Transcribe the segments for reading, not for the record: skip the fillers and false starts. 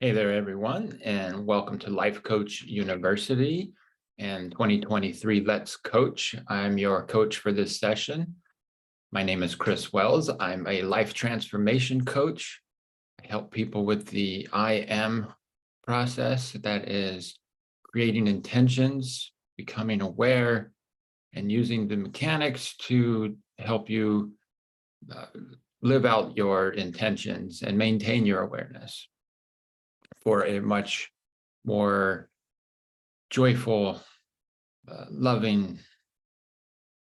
Hey there, everyone, and welcome to Life Coach University and 2023 Let's Coach. I'm your coach for this session. My name is Chris Wells. I'm a life transformation coach. I help people with the I am process, that is creating intentions, becoming aware, and using the mechanics to help you live out your intentions and maintain your awareness for a much more joyful, loving,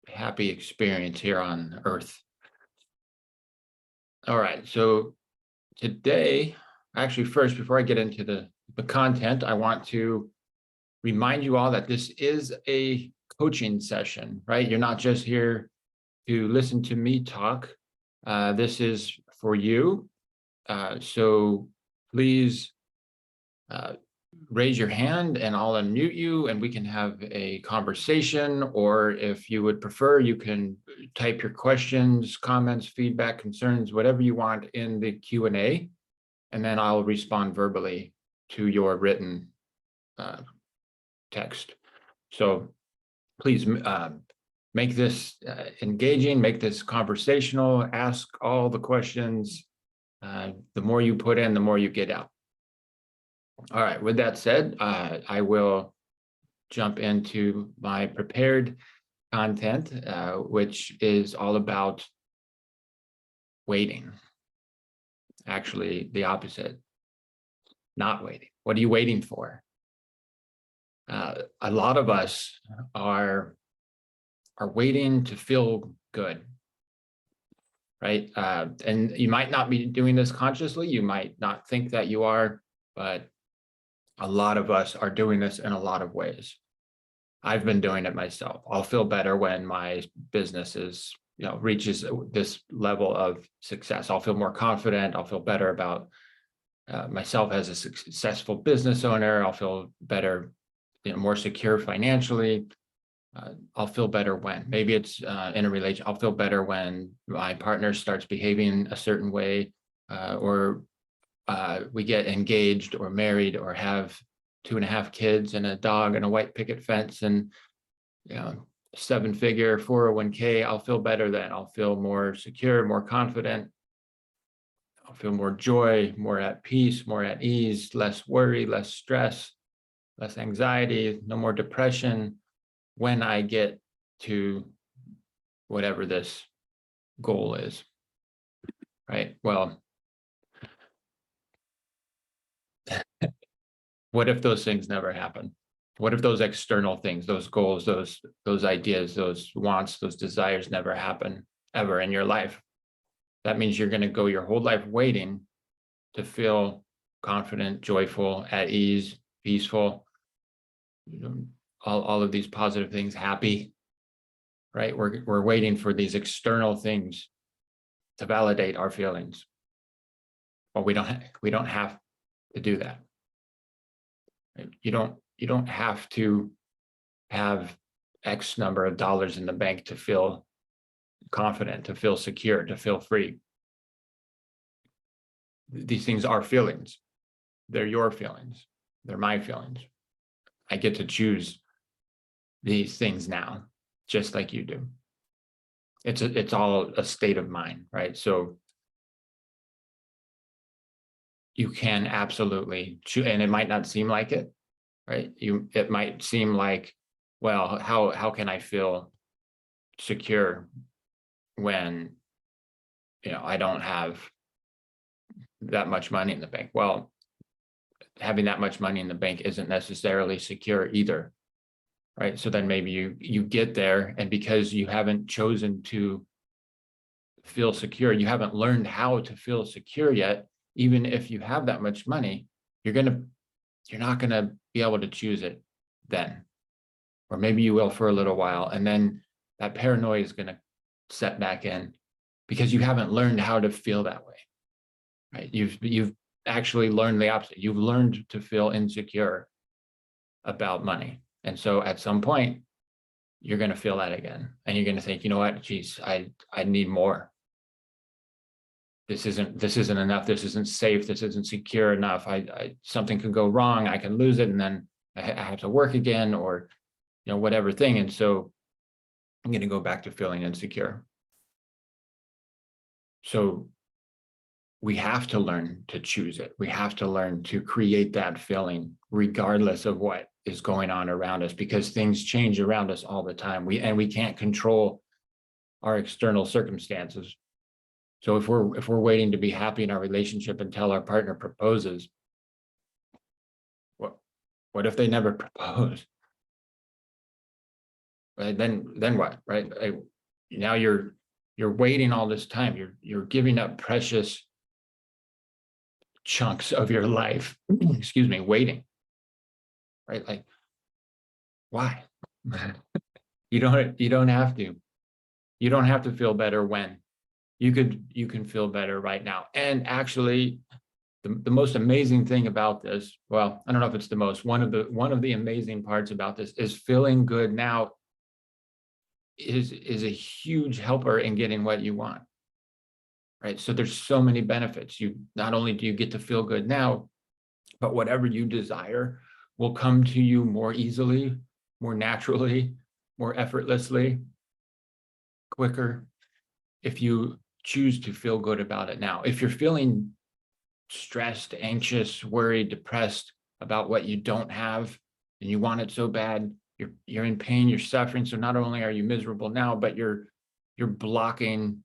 happy experience here on Earth. All right, so today, actually first, before I get into the content, I want to remind you all that this is a coaching session, right? You're not just here to listen to me talk. This is for you. So please raise your hand and I'll unmute you and we can have a conversation, or if you would prefer, you can type your questions, comments, feedback, concerns, whatever you want in the Q&A, and then I'll respond verbally to your written text. So please make this engaging, make this conversational, ask all the questions. The more you put in, the more you get out. All right, with that said, I will jump into my prepared content, which is all about waiting. Actually, the opposite, not waiting. What are you waiting for? A lot of us are waiting to feel good, right? And you might not be doing this consciously. You might not think that you are, but a lot of us are doing this in a lot of ways. I've been doing it myself. I'll feel better when my business is, reaches this level of success. I'll feel more confident. I'll feel better about myself as a successful business owner. I'll feel better, more secure financially. I'll feel better when, maybe it's in a relation. I'll feel better when my partner starts behaving a certain way, or we get engaged or married or have 2.5 kids and a dog and a white picket fence and 7-figure 401k. I'll feel better then. I'll feel more secure, more confident. I'll feel more joy, more at peace, more at ease, less worry, less stress, less anxiety, no more depression when I get to whatever this goal is, right? Well, what if those things never happen? What if those external things, those goals, those ideas, those wants, those desires never happen ever in your life? That means you're going to go your whole life waiting to feel confident, joyful, at ease, peaceful, all of these positive things, happy, right? We're waiting for these external things to validate our feelings. Well, we don't have to do that. You don't have to have X number of dollars in the bank to feel confident, to feel secure, to feel free. These things are feelings. They're your feelings. They're my feelings. I get to choose these things now, just like you do. It's all a state of mind, right? So you can absolutely choose, and it might not seem like it, right? It might seem like, well, how can I feel secure when I don't have that much money in the bank? Well, having that much money in the bank isn't necessarily secure either, right? So then maybe you get there, and because you haven't chosen to feel secure, you haven't learned how to feel secure yet. Even if you have that much money, you're not gonna be able to choose it then, or maybe you will for a little while, and then that paranoia is gonna set back in because you haven't learned how to feel that way, right? You've actually learned the opposite. You've learned to feel insecure about money, and so at some point you're gonna feel that again, and you're gonna think, you know what, geez, I need more. this isn't enough, this isn't safe, this isn't secure enough. Something could go wrong, I can lose it, and then I have to work again, or whatever thing. And so I'm going to go back to feeling insecure. So we have to learn to choose it. We have to learn to create that feeling regardless of what is going on around us, because things change around us all the time. We can't control our external circumstances. So if we're waiting to be happy in our relationship until our partner proposes, what if they never propose? Right? Then what? Right? Now you're waiting all this time. You're giving up precious chunks of your life, excuse me, waiting. Right? Like, why? You don't have to. You don't have to feel better when. You can feel better right now. And actually, the most amazing thing about this, well, I don't know if it's the most, one of the amazing parts about this is feeling good now is a huge helper in getting what you want. Right? So there's so many benefits. You not only do you get to feel good now, but whatever you desire will come to you more easily, more naturally, more effortlessly, quicker, if you choose to feel good about it now. If you're feeling stressed, anxious, worried, depressed about what you don't have, and you want it so bad, you're in pain, you're suffering. So not only are you miserable now, but you're blocking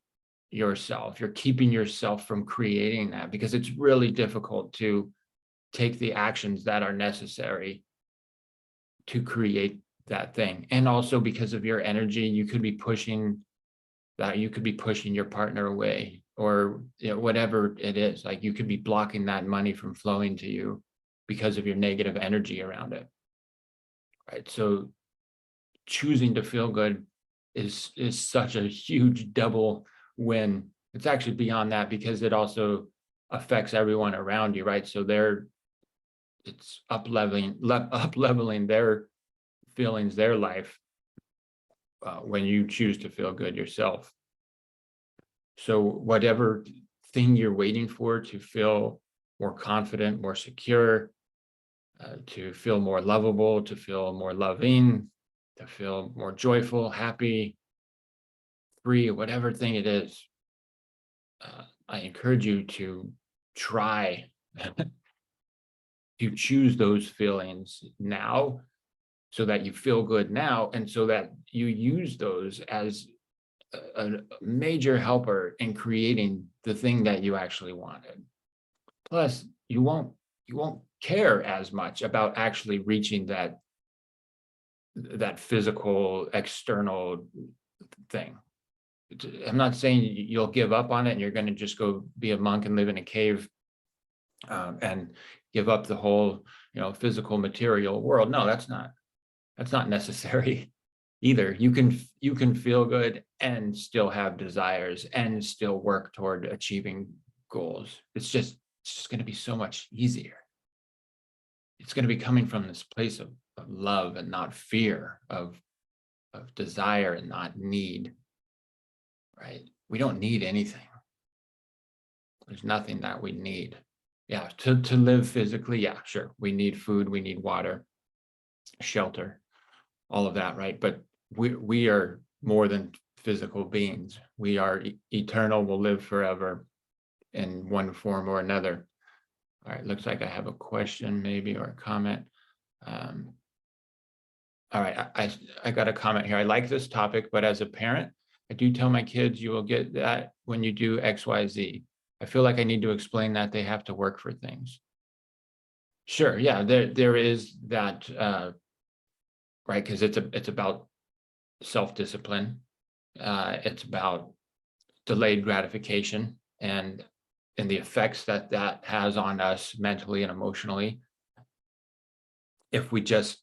yourself. You're keeping yourself from creating that, because it's really difficult to take the actions that are necessary to create that thing. And also because of your energy, you could be pushing your partner away, or whatever it is. Like, you could be blocking that money from flowing to you because of your negative energy around it. Right? So choosing to feel good is such a huge double win. It's actually beyond that, because it also affects everyone around you, right? So it's up leveling their feelings, their life, when you choose to feel good yourself. So whatever thing you're waiting for to feel more confident, more secure, to feel more lovable, to feel more loving, to feel more joyful, happy, free, whatever thing it is, I encourage you to try to choose those feelings now, so that you feel good now, and so that you use those as a major helper in creating the thing that you actually wanted. Plus, you won't care as much about actually reaching that physical external thing. I'm not saying you'll give up on it and you're going to just go be a monk and live in a cave, and give up the whole physical material world. No, that's not necessary either. You can feel good and still have desires and still work toward achieving goals. It's just going to be so much easier. It's going to be coming from this place of love and not fear, of desire and not need. Right? We don't need anything. There's nothing that we need. Yeah, to live physically, yeah, sure. We need food, we need water, shelter, all of that, right? But we are more than physical beings. We are eternal, will live forever in one form or another. All right, looks like I have a question maybe, or a comment. All right, I got a comment here. I like this topic, but as a parent, I do tell my kids, you will get that when you do X, Y, Z. I feel like I need to explain that they have to work for things. Sure, yeah, there is that, right? Because it's about self-discipline. It's about delayed gratification, and the effects that has on us mentally and emotionally. If we just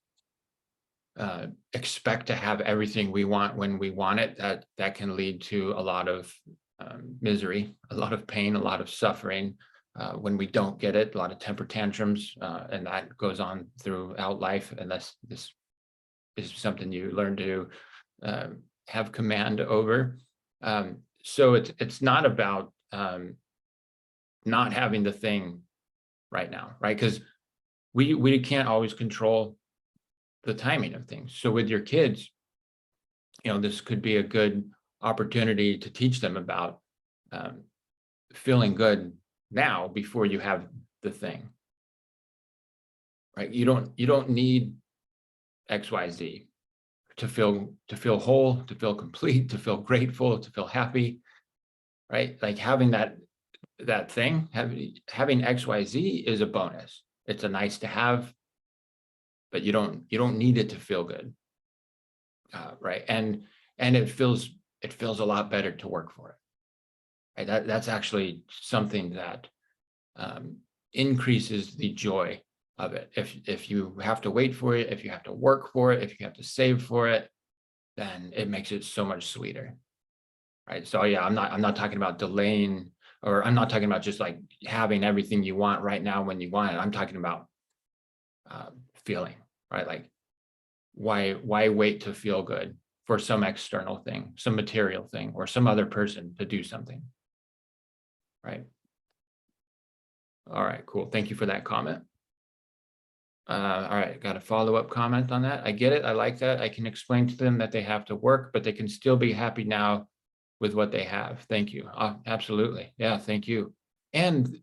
expect to have everything we want when we want it, that can lead to a lot of misery, a lot of pain, a lot of suffering when we don't get it, a lot of temper tantrums, and that goes on throughout life, unless this is something you learn to have command over. So it's not about not having the thing right now, right? Because we can't always control the timing of things. So with your kids, this could be a good opportunity to teach them about um, feeling good now before you have the thing, right? You don't need XYZ to feel whole, to feel complete, to feel grateful, to feel happy, right? Like having that thing, having XYZ is a bonus. It's a nice to have, but you don't need it to feel good, right? And it feels a lot better to work for it. Right? That's actually something that um, increases the joy of it. If you have to wait for it, if you have to work for it, if you have to save for it, then it makes it so much sweeter, right? So yeah, I'm not talking about delaying, or I'm not talking about just like having everything you want right now when you want it. I'm talking about feeling, right? Like why wait to feel good for some external thing, some material thing, or some other person to do something, right? All right, cool. Thank you for that comment. All right, got a follow-up comment on that. I get it. I like that. I can explain to them that they have to work, but they can still be happy now with what they have. Thank you. Absolutely. Yeah, thank you. And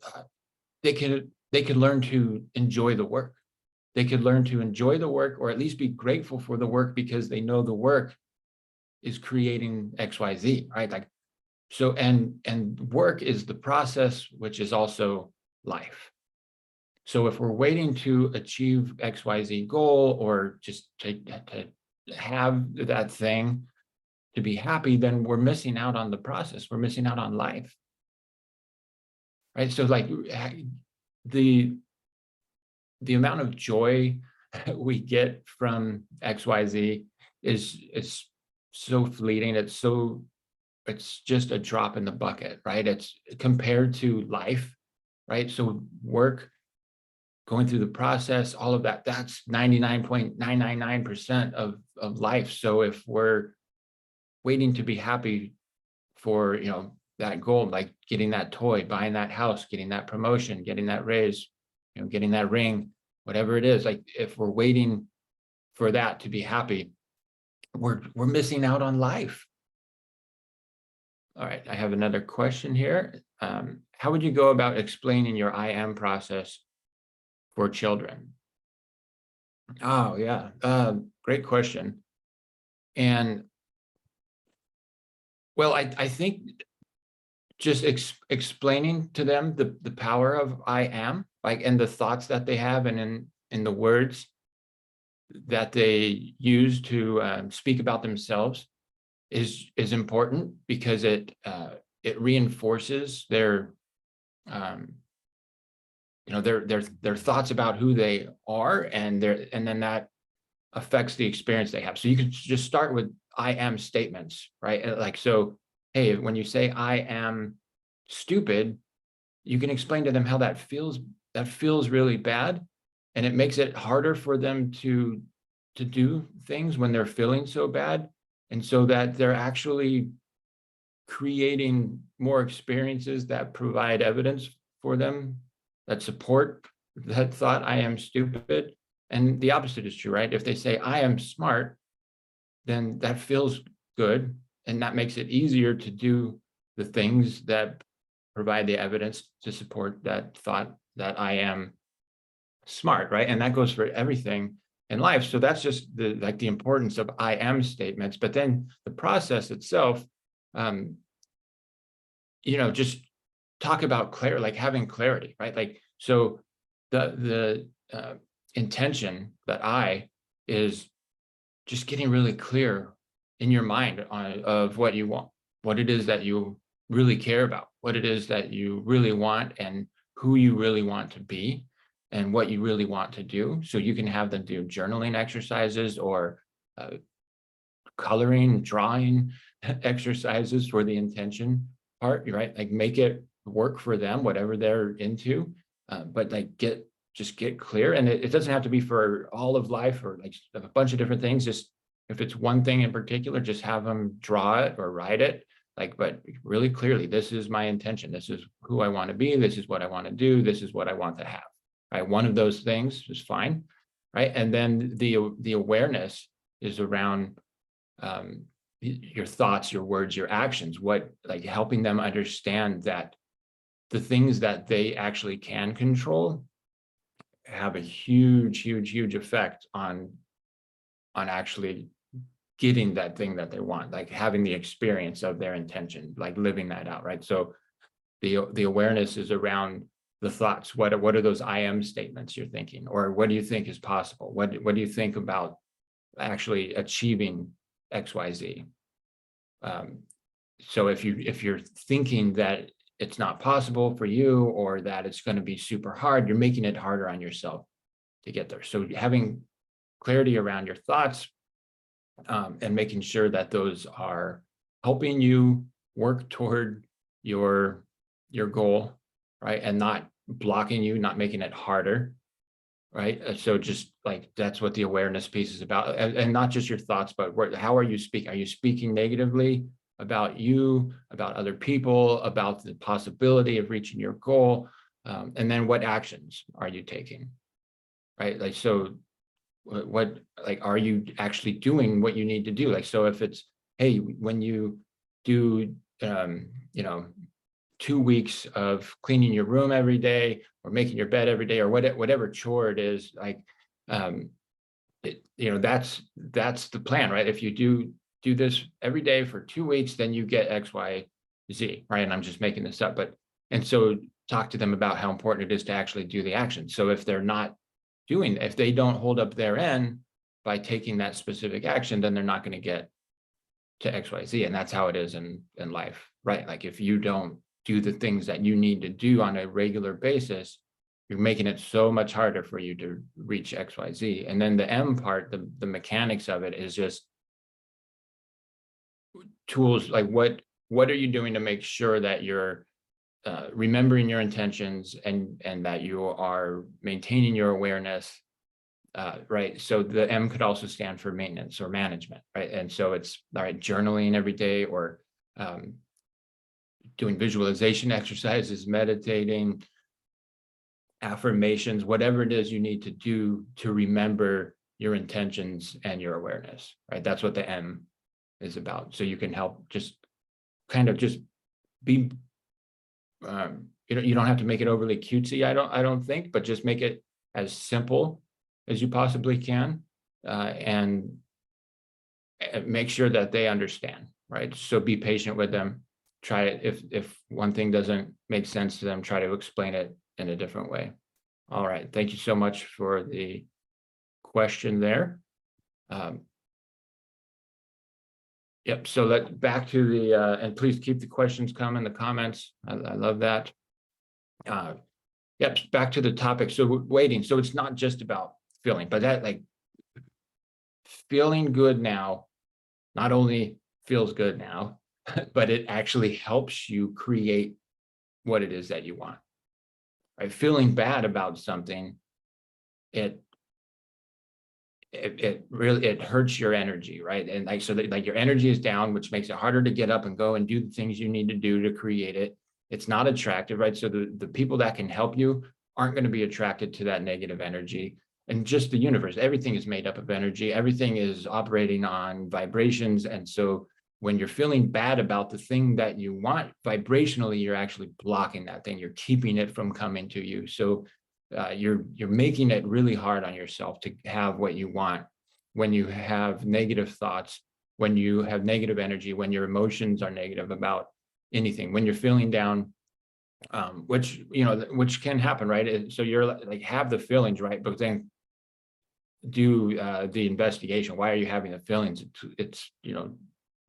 they could learn to enjoy the work. They could learn to enjoy the work, or at least be grateful for the work, because they know the work is creating XYZ, right? Like, so, and work is the process, which is also life. So if we're waiting to achieve XYZ goal, or just to have that thing to be happy, then we're missing out on the process. We're missing out on life, right? So like the amount of joy we get from XYZ is so fleeting. It's just a drop in the bucket, right? It's compared to life, right? So work, going through the process, all of that, that's 99.999% of life. So if we're waiting to be happy for, that goal, like getting that toy, buying that house, getting that promotion, getting that raise, getting that ring, whatever it is, like if we're waiting for that to be happy, we're missing out on life. All right, I have another question here. How would you go about explaining your I am process for children? Oh, yeah. Great question. And well, I think just explaining to them the power of I am, like, and the thoughts that they have, and in the words that they use to speak about themselves is important, because it reinforces their their thoughts about who they are, and then that affects the experience they have. So you can just start with I am statements, right? Like, so, hey, when you say I am stupid, you can explain to them how that feels. That feels really bad, and it makes it harder for them to do things when they're feeling so bad, and so that they're actually creating more experiences that provide evidence for them, that support that thought, I am stupid. And the opposite is true, right? If they say I am smart, then that feels good, and that makes it easier to do the things that provide the evidence to support that thought, that I am smart, right? And that goes for everything in life. So that's just the importance of I am statements. But then the process itself, just talk about clarity, like having clarity, right? Like, so the intention that I is just getting really clear in your mind of what you want, what it is that you really care about, what it is that you really want, and who you really want to be, and what you really want to do. So you can have them do journaling exercises, or coloring, drawing exercises for the intention part, right? Like, make it work for them, whatever they're into, but like just get clear. And it doesn't have to be for all of life, or like a bunch of different things. Just if it's one thing in particular, just have them draw it or write it, like, but really clearly, this is my intention. This is who I want to be. This is what I want to do. This is what I want to have. Right. One of those things is fine. Right. And then the awareness is around your thoughts, your words, your actions, like helping them understand that the things that they actually can control have a huge effect on actually getting that thing that they want, like having the experience of their intention, like living that out, right? So the awareness is around the thoughts. What are those I am statements you're thinking, or what do you think is possible? What do you think about actually achieving XYZ? So if you're thinking that it's not possible for you, or that it's going to be super hard, you're making it harder on yourself to get there. So having clarity around your thoughts, and making sure that those are helping you work toward your goal, right? And not blocking you, not making it harder, right? So just like, that's what the awareness piece is about. And not just your thoughts, but how are you speaking? Are you speaking negatively about you, about other people, about the possibility of reaching your goal? And then what actions are you taking, right? Like, so what, like, are you actually doing what you need to do? Like, so if it's, hey, when you do, 2 weeks of cleaning your room every day, or making your bed every day, or whatever chore it is, like, that's the plan, right? If you do this every day for 2 weeks, then you get X, Y, Z, right? And I'm just making this up, and so talk to them about how important it is to actually do the action. So if they're not if they don't hold up their end by taking that specific action, then they're not going to get to X, Y, Z. And that's how it is in life, right? Like, if you don't do the things that you need to do on a regular basis, you're making it so much harder for you to reach X, Y, Z. And then the M part, the mechanics of it, is just tools. Like, what are you doing to make sure that you're remembering your intentions, and that you are maintaining your awareness, right? So the M could also stand for maintenance or management, right? And so it's, all right, journaling every day, or doing visualization exercises, meditating, affirmations, whatever it is you need to do to remember your intentions and your awareness, right? That's what the M is about. So you can help just kind of just be, you don't have to make it overly cutesy, I don't think, but just make it as simple as you possibly can, and make sure that they understand, right? So be patient with them. Try it. If one thing doesn't make sense to them, try to explain it in a different way. All right. Thank you so much for the question there. Yep. So back to the, and please keep the questions coming, the comments. I love that. Yep. Back to the topic. So waiting. So it's not just about feeling, but that, like, feeling good now not only feels good now, but it actually helps you create what it is that you want, right? Feeling bad about something, it really, it hurts your energy, right? And like, so that, like, your energy is down, which makes it harder to get up and go and do the things you need to do to create it. It's not attractive, right? So the people that can help you aren't going to be attracted to that negative energy. And just the universe, everything is made up of energy. Everything is operating on vibrations. And so when you're feeling bad about the thing that you want, vibrationally, you're actually blocking that thing. You're keeping it from coming to you. So you're making it really hard on yourself to have what you want when you have negative thoughts, when you have negative energy, when your emotions are negative about anything, when you're feeling down, which can happen, right? So you're like, have the feelings, right? But then do the investigation. Why are you having the feelings? It's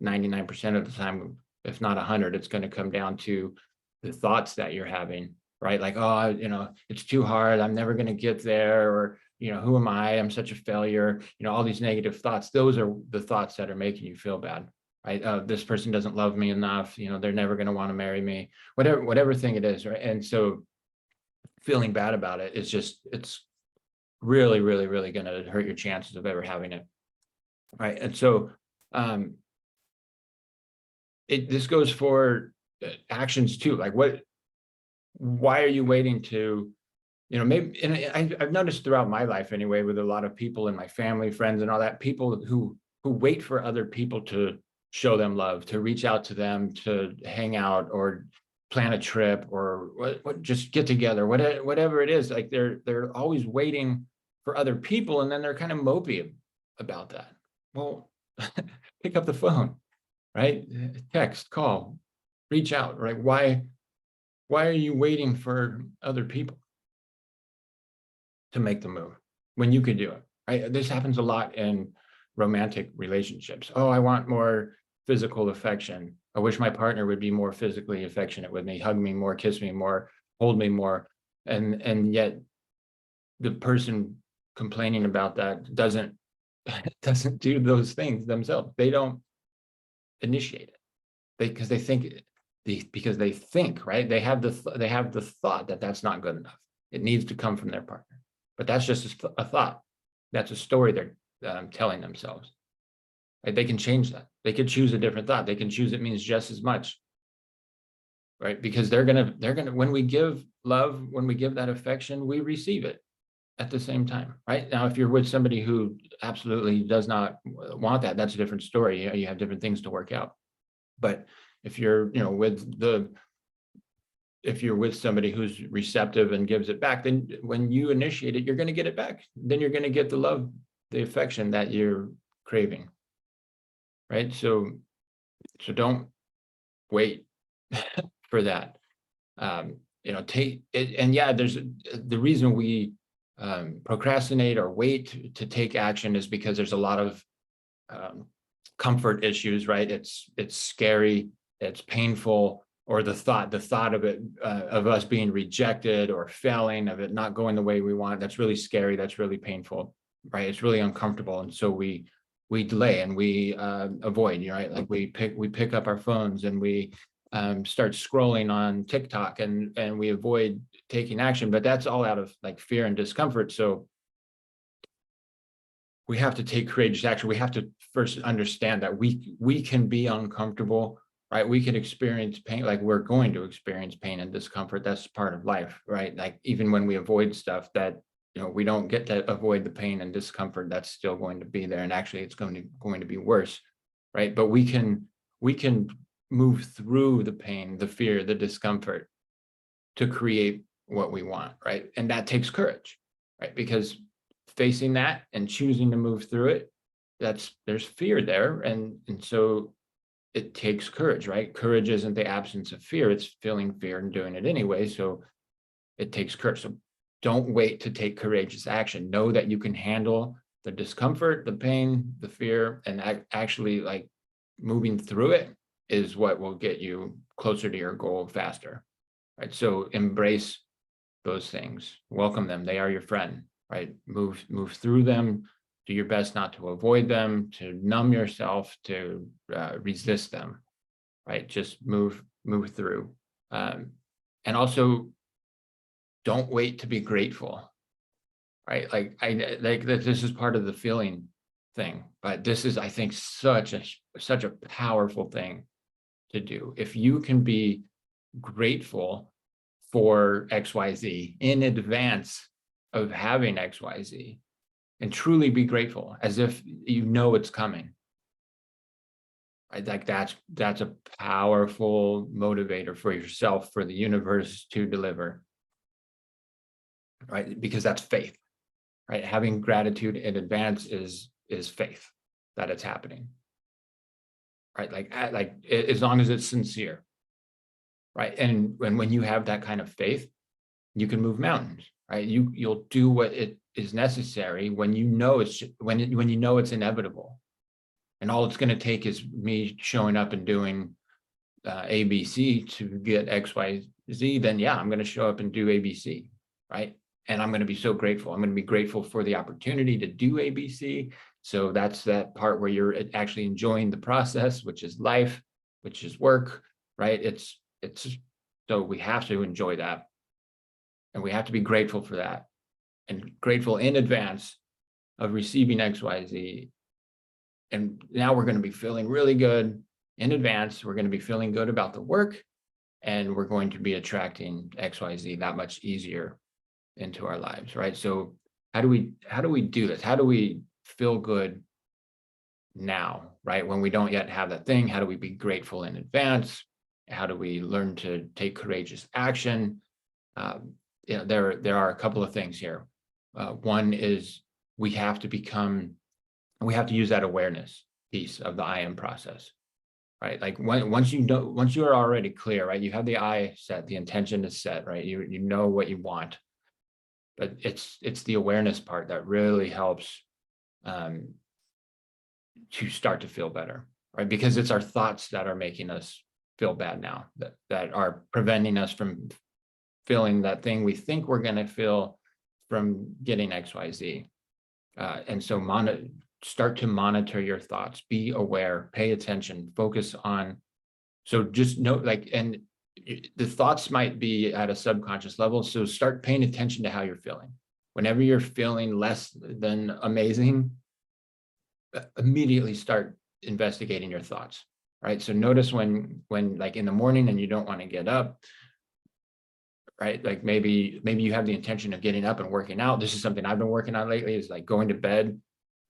99% of the time, if not 100, it's going to come down to the thoughts that you're having, right? Like, oh, it's too hard, I'm never going to get there, or who am I, I'm such a failure, all these negative thoughts. Those are the thoughts that are making you feel bad, right? This person doesn't love me enough, they're never going to want to marry me, whatever thing it is, right? And so feeling bad about it is just, it's really, really, really going to hurt your chances of ever having it, right? And so this goes for actions too. Like, why are you waiting to, maybe, and I've noticed throughout my life anyway, with a lot of people in my family, friends and all that, people who wait for other people to show them love, to reach out to them, to hang out or plan a trip or what just get together, whatever it is. Like they're always waiting for other people, and then they're kind of mopey about that. Well, pick up the phone, right? Text, call, reach out, right? Why are you waiting for other people to make the move when you could do it? Right? This happens a lot in romantic relationships. Oh, I want more physical affection. I wish my partner would be more physically affectionate with me, hug me more, kiss me more, hold me more. And yet the person complaining about that doesn't do those things themselves. They don't initiate it. Because they think, right? They have the thought that that's not good enough. It needs to come from their partner. But that's just a thought. That's a story they're telling themselves. Right? They can change that. They could choose a different thought. They can choose it means just as much. Right? Because they're gonna when we give love, when we give that affection, we receive it at the same time. Right? Now, if you're with somebody who absolutely does not want that, that's a different story. You have different things to work out. But if you're, if you're with somebody who's receptive and gives it back, then when you initiate it, you're going to get it back. Then you're going to get the love, the affection that you're craving. Right. So don't wait for that. Take it. And yeah, there's the reason we procrastinate or wait to take action is because there's a lot of comfort issues, right? It's scary, it's painful, or the thought of it, of us being rejected or failing, of it not going the way we want. That's really scary. That's really painful, right? It's really uncomfortable, and so we delay and we avoid. Right? Like we pick up our phones and we start scrolling on TikTok, and we avoid taking action. But that's all out of like fear and discomfort. So we have to take courageous action. We have to first understand that we can be uncomfortable, right? We can experience pain, like we're going to experience pain and discomfort. That's part of life, right? Like even when we avoid stuff that, we don't get to avoid the pain and discomfort, that's still going to be there. And actually it's going to be worse, right? But we can move through the pain, the fear, the discomfort to create what we want, right? And that takes courage, right? Because facing that and choosing to move through it, there's fear there. And so it takes courage, right? Courage isn't the absence of fear, it's feeling fear and doing it anyway. So it takes courage. So don't wait to take courageous action. Know that you can handle the discomfort, the pain, the fear, and actually like moving through it is what will get you closer to your goal faster, right? So embrace those things, welcome them. They are your friend, right? Move through them. Do your best not to avoid them, to numb yourself, to resist them, right? Just move through. And also don't wait to be grateful, right? Like this is part of the feeling thing, but this is, I think, such a powerful thing to do. If you can be grateful for XYZ in advance of having XYZ, and truly be grateful as if it's coming. Right? Like that's a powerful motivator for yourself, for the universe to deliver. Right? Because that's faith. Right? Having gratitude in advance is faith that it's happening. Right? Like as long as it's sincere. Right? And when you have that kind of faith, you can move mountains. Right? You'll do what it is necessary when you know it's inevitable, and all it's going to take is me showing up and doing ABC to get XYZ. Then yeah, I'm going to show up and do ABC, right? And I'm going to be so grateful. I'm going to be grateful for the opportunity to do ABC. So that's that part where you're actually enjoying the process, which is life, which is work, right? It's so we have to enjoy that, and we have to be grateful for that, and grateful in advance of receiving XYZ. And now we're going to be feeling really good in advance. We're going to be feeling good about the work, and we're going to be attracting XYZ that much easier into our lives, right? So how do we do this? How do we feel good now, right? When we don't yet have that thing, how do we be grateful in advance? How do we learn to take courageous action? There are a couple of things here. One is we have to use that awareness piece of the I am process, right? Like once you are already clear, right? You have the I set, the intention is set, right? You know what you want, but it's the awareness part that really helps to start to feel better, right? Because it's our thoughts that are making us feel bad now, that are preventing us from feeling that thing we think we're going to feel from getting XYZ. And so start to monitor your thoughts, be aware, pay attention, focus on. So just know, like, and the thoughts might be at a subconscious level. So start paying attention to how you're feeling. Whenever you're feeling less than amazing, immediately start investigating your thoughts, right? So notice when like in the morning and you don't want to get up, right? Like maybe you have the intention of getting up and working out. This is something I've been working on lately, is like going to bed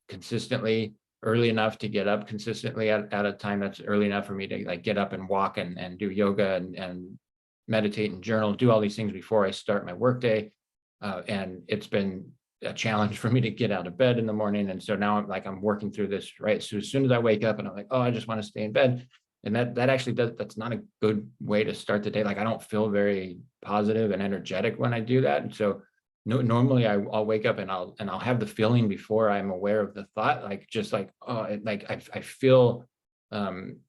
consistently early enough to get up consistently at a time that's early enough for me to like get up and walk and do yoga and meditate and journal, do all these things before I start my workday. And it's been a challenge for me to get out of bed in the morning. And so now I'm working through this, right? So as soon as I wake up and I'm like, oh, I just want to stay in bed. And that actually that's not a good way to start the day. Like I don't feel very positive and energetic when I do that. And so normally I'll wake up and I'll have the feeling before I'm aware of the thought, like just like, oh, I feel kind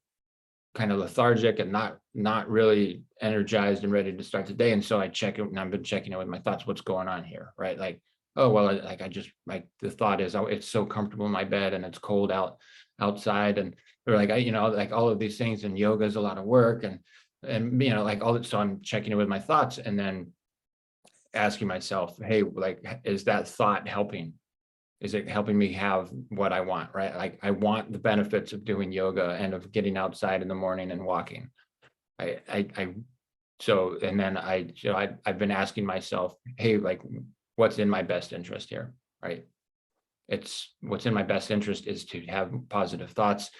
of lethargic and not really energized and ready to start the day. And so I check it, and I've been checking it with my thoughts, what's going on here, right? Like, oh, well, the thought is, oh, it's so comfortable in my bed and it's cold outside. And they're like, like all of these things, and yoga is a lot of work and like all that. So I'm checking it with my thoughts and then asking myself, hey, like, is that thought helping? Is it helping me have what I want, right? Like I want the benefits of doing yoga and of getting outside in the morning and walking. So, and then I've been asking myself, hey, like what's in my best interest here, right? It's what's in my best interest is to have positive thoughts,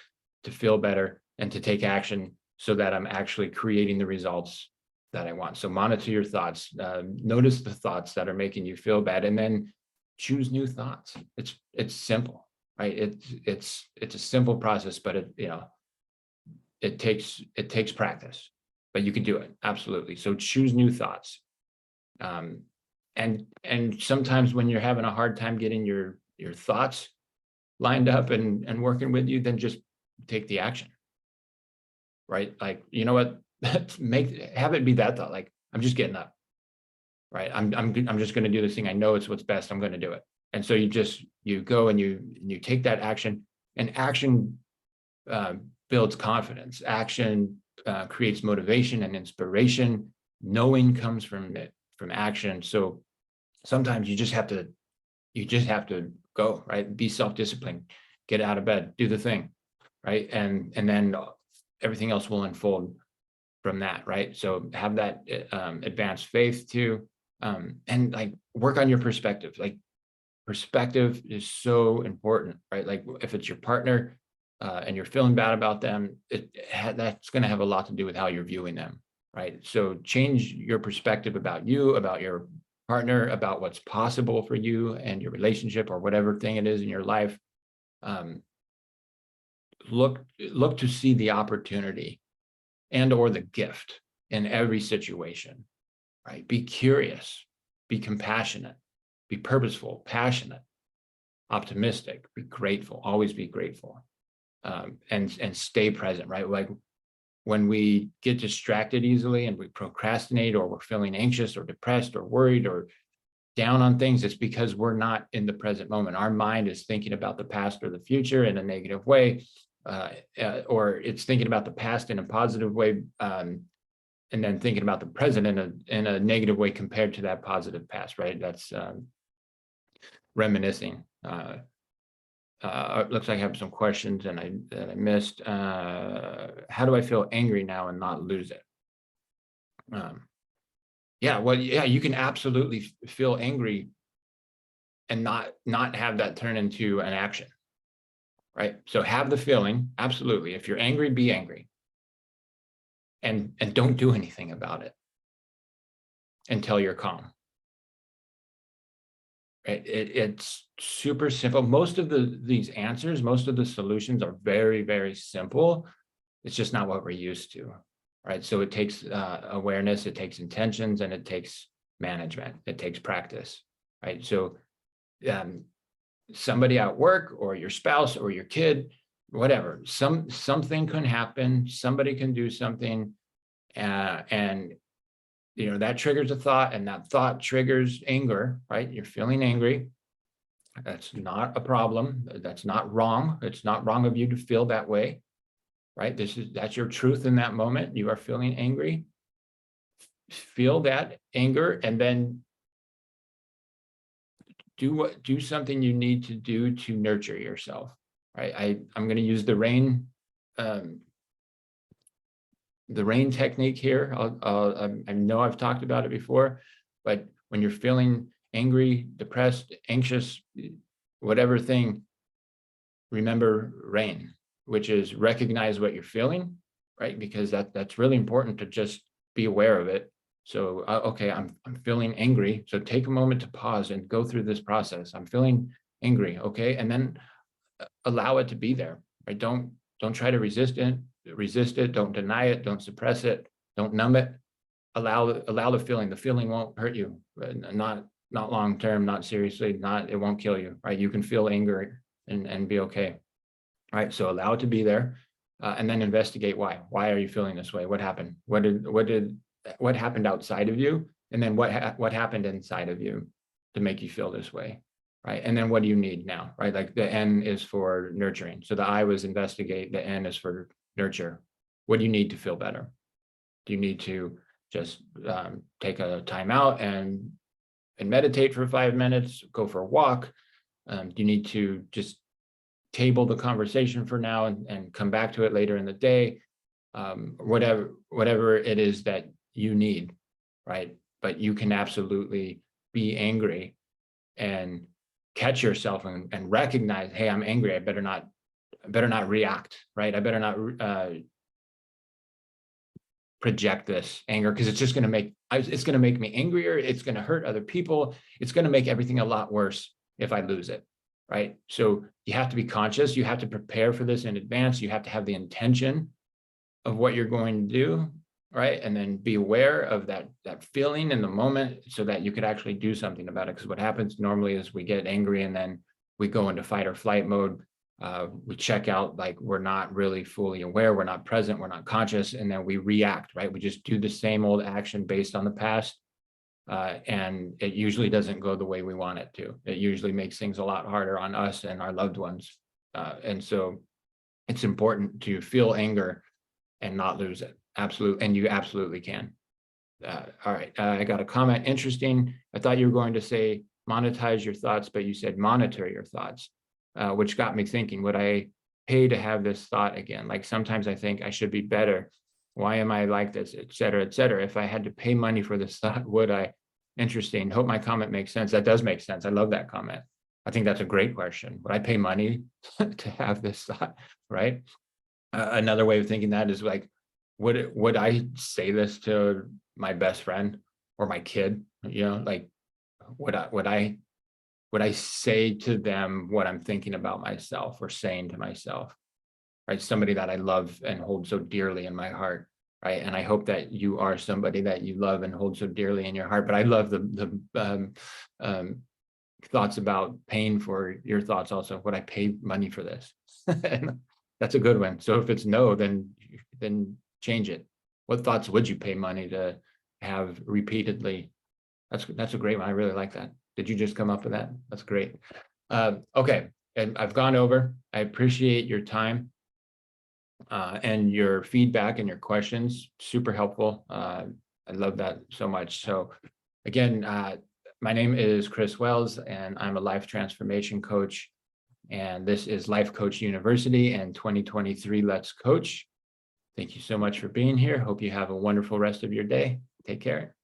to feel better, and to take action so that I'm actually creating the results that I want. So monitor your thoughts, notice the thoughts that are making you feel bad, and then choose new thoughts. It's simple, right? It's a simple process, but it takes practice, but you can do it. Absolutely. So choose new thoughts. And sometimes when you're having a hard time getting your thoughts lined up and working with you, then just take the action, right? Like, you know what, have it be that thought, like, I'm just getting up, right? I'm just going to do this thing. I know it's what's best. I'm going to do it. And so you go and you take that action, and action builds confidence. Action creates motivation and inspiration. Knowing comes from action. So sometimes you just have to go, right? Be self-disciplined, get out of bed, do the thing, right? And then everything else will unfold from that, right? So have that advanced faith too, and like work on your perspective. Like perspective is so important, right? Like if it's your partner and you're feeling bad about them, that's going to have a lot to do with how you're viewing them, right? So change your perspective about you, about your partner, about what's possible for you and your relationship or whatever thing it is in your life. Look to see the opportunity and or the gift in every situation, right? Be curious, be compassionate, be purposeful, passionate, optimistic, be grateful, always be grateful, and stay present, right? Like when we get distracted easily and we procrastinate, or we're feeling anxious or depressed or worried or down on things, it's because we're not in the present moment. Our mind is thinking about the past or the future in a negative way, or it's thinking about the past in a positive way, and then thinking about the present in a negative way compared to that positive past, right? That's reminiscing. It looks like I have some questions that I missed. How do I feel angry now and not lose it? Yeah, well, yeah, you can absolutely feel angry and not have that turn into an action, right? So have the feeling, absolutely. If you're angry, be angry, and don't do anything about it until you're calm. Right? It's super simple. Most of these answers, most of the solutions are very, very simple. It's just not what we're used to, right? So it takes awareness, it takes intentions, and it takes management. It takes practice, right? So um, somebody at work or your spouse or your kid, whatever, something can happen. Somebody can do something, and that triggers a thought, and that thought triggers anger, right? You're feeling angry. That's not a problem. That's not wrong. It's not wrong of you to feel that way, right? That's your truth in that moment. You are feeling angry. Feel that anger, and then do something you need to do to nurture yourself, right? I'm going to use um, the rain technique here. I know I've talked about it before, but when you're feeling angry, depressed, anxious, whatever thing, remember rain, which is recognize what you're feeling, right? Because that's really important to just be aware of it. So, okay, I'm feeling angry. So take a moment to pause and go through this process. I'm feeling angry, okay, and then allow it to be there. Right? Don't try to resist it. Resist it. Don't deny it. Don't suppress it. Don't numb it. Allow the feeling. The feeling won't hurt you. Not long term. Not seriously. It won't kill you. Right? You can feel anger and be okay. Right? So allow it to be there, and then investigate why. Why are you feeling this way? What happened? What happened outside of you? And then what happened inside of you to make you feel this way? Right? And then what do you need now? Right? Like the N is for nurturing. So the I was investigate. The N is for nurture. What do you need to feel better? Do you need to just take a time out and meditate for 5 minutes? Go for a walk? Do you need to just table the conversation for now and come back to it later in the day? Whatever it is that you need, right? But you can absolutely be angry and catch yourself and recognize, hey, I'm angry. I better not react, right? I better not project this anger, because it's going to make me angrier. It's going to hurt other people. It's going to make everything a lot worse if I lose it, right? So you have to be conscious. You have to prepare for this in advance. You have to have the intention of what you're going to do, right? And then be aware of that feeling in the moment so that you could actually do something about it. Because what happens normally is we get angry and then we go into fight or flight mode. We check out, like we're not really fully aware, we're not present, we're not conscious, and then we react, right? We just do the same old action based on the past, and it usually doesn't go the way we want it to. It usually makes things a lot harder on us and our loved ones. And so it's important to feel anger and not lose it. Absolutely. And you absolutely can. All right. I got a comment. Interesting. I thought you were going to say monetize your thoughts, but you said monitor your thoughts, which got me thinking, would I pay to have this thought again? Like sometimes I think I should be better. Why am I like this, et cetera, et cetera? If I had to pay money for this thought, would I? Interesting. Hope my comment makes sense. That does make sense. I love that comment. I think that's a great question. Would I pay money to have this thought, right? Another way of thinking that is like, would I say this to my best friend or my kid? Like would I say to them what I'm thinking about myself or saying to myself, right? Somebody that I love and hold so dearly in my heart, right? And I hope that you are somebody that you love and hold so dearly in your heart. But I love the thoughts about paying for your thoughts also. Would I pay money for this? And that's a good one. So if it's no, then change it. What thoughts would you pay money to have repeatedly? That's a great one. I really like that. Did you just come up with that? That's great. Okay, and I've gone over. I appreciate your time and your feedback and your questions. Super helpful. I love that so much. So again, my name is Chris Weals, and I'm a life transformation coach. And this is Life Coach University and 2023 Let's Coach. Thank you so much for being here. Hope you have a wonderful rest of your day. Take care.